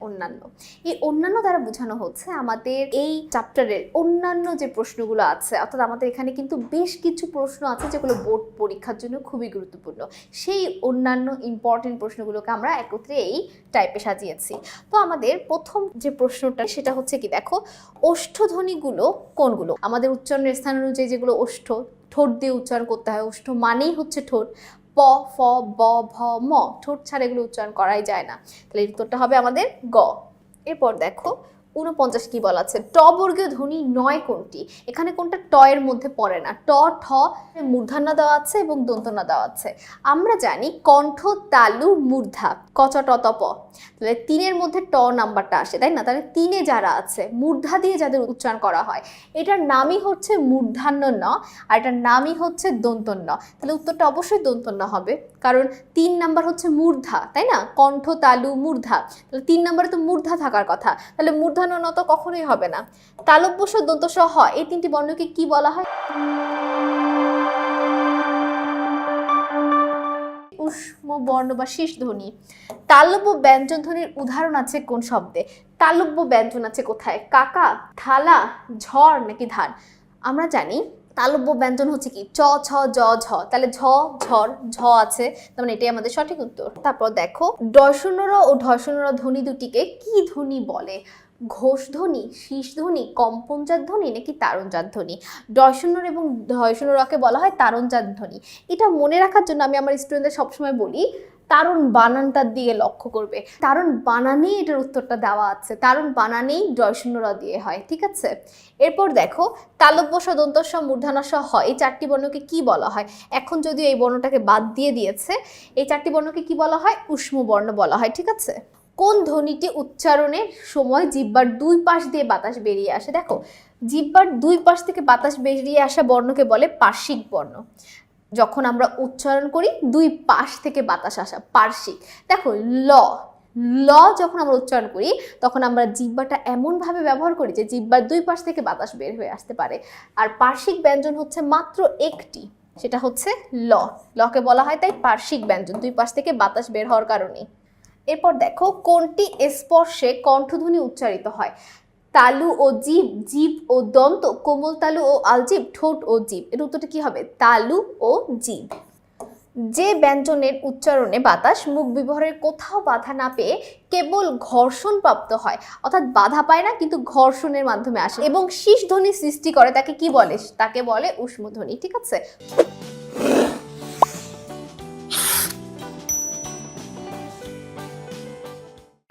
অন্যান্য। এই অন্যান্য দ্বারা বোঝানো হচ্ছে আমাদের এই চ্যাপ্টারের অন্যান্য যে প্রশ্নগুলো আছে, অর্থাৎ আমাদের এখানে কিন্তু বেশ কিছু প্রশ্ন আছে যেগুলো বোর্ড পরীক্ষার জন্য খুবই গুরুত্বপূর্ণ। সেই অন্যান্য ইম্পর্টেন্ট প্রশ্নগুলোকে আমরা একত্রে এই টাইপে সাজিয়েছি। তো আমাদের প্রথম যে প্রশ্নটা সেটা হচ্ছে কি, দেখো ওষ্ঠধ্বনিগুলো কোনগুলো? আমাদের উচ্চারণের স্থান অনুযায়ী যেগুলো ওষ্ঠ, ঠোঁট দিয়ে উচ্চারণ করতে হয়, ওষ্ঠ মানেই হচ্ছে ঠোঁট। প, ফ, ব, ভ, ম, ঠোঁট ছাড়া এগুলো উচ্চারণ করাই যায় না। তাহলে এর উত্তরটা হবে আমাদের গ। এরপর দেখো 49 কি বলা আছে, ট বর্গীয় ধ্বনি নয় কোনটি? এখানে কোনটা ট এর মধ্যে পড়ে না? ট, ঠ মূর্ধন্য দেওয়া আছে এবং দন্তন্য দেওয়া আছে। আমরা জানি কণ্ঠ, তালু, মূর্ধা, ক, চ, ট, ত, প। তাহলে 3-এর মধ্যে ট নাম্বারটা আসে, তাই না? তাহলে 3-এ যারা আছে মূর্ধা দিয়ে যাদের উচ্চারণ করা হয়, এটার নামই হচ্ছে মূর্ধান্য ন, আর এটার নামই হচ্ছে দন্তন্য। তাহলে উত্তরটা অবশ্যই দন্তন্য হবে, কারণ 3 নাম্বার হচ্ছে মূর্ধা, তাই না? কণ্ঠ, তালু, মূর্ধা। তাহলে 3 নাম্বারে তো মূর্ধা থাকার কথা, তাহলে মূর্ধান্য ন তো কখনোই হবে না। তালব্য শ, দন্ত স, হ, এই 3টি বর্ণকে কি বলা হয়? ঊষ্ম বর্ণ বা শীষ ধ্বনি। তালব্য ব্যঞ্জন ধ্বনির উদাহরণ আছে কোন শব্দে? তালব্য ব্যঞ্জন আছে কোথায়? কাকা, থালা, ঝড় নাকি ধান? আমরা জানি তালব্য ব্যঞ্জন হচ্ছে কি, চ, ছ, জ, ঝ। তাহলে ঝ, ঝড়, ঝ আছে, তার মানে এটাই আমাদের সঠিক উত্তর। তারপর দেখো ডয়শূন্য ও ঢয়শূন্য ধ্বনি দুটিকে কি ধ্বনি বলে? ঘোষ ধ্বনি, শীষ ধ্বনি, কম্পনজাত ধ্বনি নাকি তারণজাত ধ্বনি? ডয়শূন্য এবং ঢয়শূন্যকে বলা হয় তারণজাত ধ্বনি। এটা মনে রাখার জন্য আমি আমার স্টুডেন্টদের সবসময় বলি তারণ বানানটার দিকে লক্ষ্য করবে। তারণ বানানেই এটার উত্তরটা দেওয়া আছে, তারণ বানানেই ডয়শূন্য র দিয়ে হয়, ঠিক আছে? এরপর দেখো তালব্য শ, দন্ত স, মূর্ধন্য স, হ, এই 4টি বর্ণকে কি বলা হয়? এখন যদিও এই বর্ণটাকে বাদ দিয়ে দিয়েছে, এই 4টি বর্ণকে কি বলা হয়? ঊষ্ম বর্ণ বলা হয়, ঠিক আছে? কোন ধ্বনিটি উচ্চারণের সময় জিহ্বার 2 পাশ দিয়ে বাতাস বেরিয়ে আসে? দেখো জিহ্বার 2 পাশ থেকে বাতাস বেরিয়ে আসা বর্ণকে বলে পার্শ্বিক বর্ণ। যখন আমরা উচ্চারণ করি 2 পাশ থেকে বাতাস আসা, পার্শ্বিক। দেখো ল, ল যখন আমরা উচ্চারণ করি তখন আমরা জিহ্বাটা এমনভাবে ব্যবহার করি যে জিহ্বার 2 পাশ থেকে বাতাস বের হয়ে আসতে পারে। আর পার্শ্বিক ব্যঞ্জন হচ্ছে মাত্র একটি, সেটা হচ্ছে ল। লকে বলা হয় তাই পার্শ্বিক ব্যঞ্জন, 2 পাশ থেকে বাতাস বের হওয়ার কারণে। এরপর দেখো কোনটি স্পর্শে কণ্ঠধ্বনি উচ্চারিত হয়? তালু ও জিভ, জিভ ও দন্ত, কোমল তালু ও আলজিভ, ঠোঁট ও জিভ। এর উত্তরটা কি হবে? তালু ও জিভ। যে ব্যঞ্জনের উচ্চারণে বাতাস মুখ বিবরের কোথাও বাধা না পেয়ে কেবল ঘর্ষণ প্রাপ্ত হয়, অর্থাৎ বাধা পায় না কিন্তু ঘর্ষণের মাধ্যমে আসে এবং শীষ ধ্বনি সৃষ্টি করে, তাকে কি বলে? তাকে বলে ঊষ্ম ধ্বনি, ঠিক আছে?